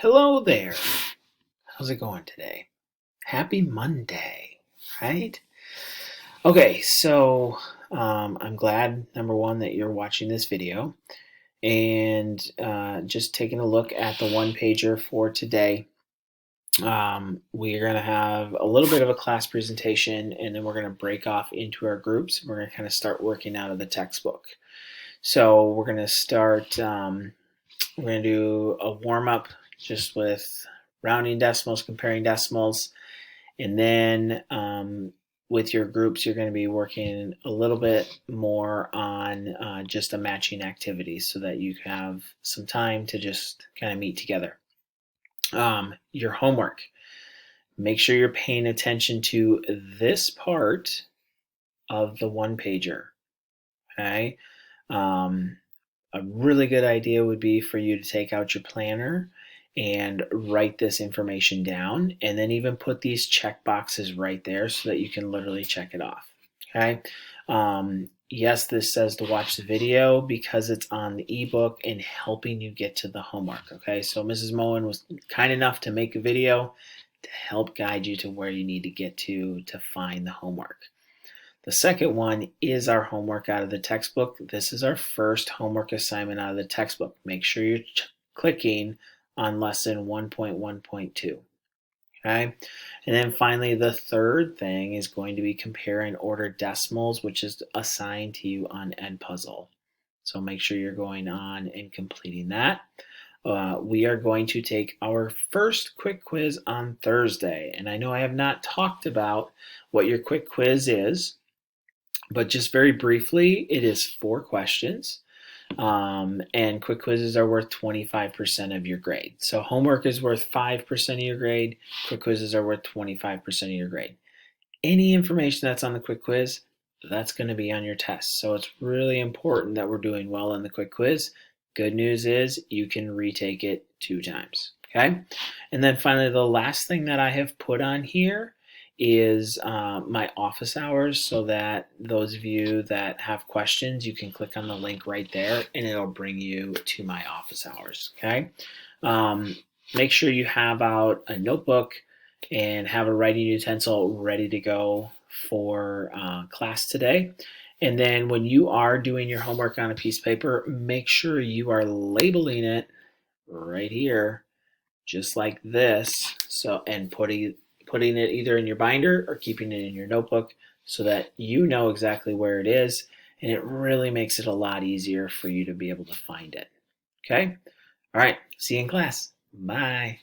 Hello there. How's it going today? Happy Monday, right? Okay, so I'm glad, number one, that you're watching this video and just taking a look at the one pager for today. We're going to have a little bit of a class presentation and then we're going to break off into our groups. We're going to kind of start working out of the textbook. So we're going to start, we're going to do a warm up just with rounding decimals, comparing decimals, and then with your groups, you're going to be working a little bit more on just a matching activity so that you have some time to just kind of meet together. Your homework. Make sure you're paying attention to this part of the one pager. Okay. A really good idea would be for you to take out your planner and write this information down, and then even put these check boxes right there so that you can literally check it off. Okay. Yes, this says to watch the video because it's on the ebook and helping you get to the homework. Okay, so Mrs. Moen was kind enough to make a video to help guide you to where you need to get to find the homework. The second one is our homework out of the textbook. This is our first homework assignment out of the textbook. Make sure you're clicking on lesson 1.1.2. Okay. And then finally, the third thing is going to be comparing ordered decimals, which is assigned to you on Edpuzzle. So make sure you're going on and completing that. We are going to take our first quick quiz on Thursday. And I know I have not talked about what your quick quiz is, but just very briefly, it is 4 questions. And quick quizzes are worth 25% of your grade. So homework is worth 5% of your grade. Quick quizzes are worth 25% of your grade. Any information that's on the quick quiz, that's going to be on your test. So it's really important that we're doing well in the quick quiz. Good news is you can retake it 2 times. Okay. And then finally, the last thing that I have put on here is my office hours, so that those of you that have questions, you can click on the link right there and it'll bring you to my office hours. Okay. Make sure you have out a notebook and have a writing utensil ready to go for class today. And then when you are doing your homework on a piece of paper, make sure you are labeling it right here, just like this. So, and putting it either in your binder or keeping it in your notebook so that you know exactly where it is, and it really makes it a lot easier for you to be able to find it. Okay? All right, see you in class. Bye.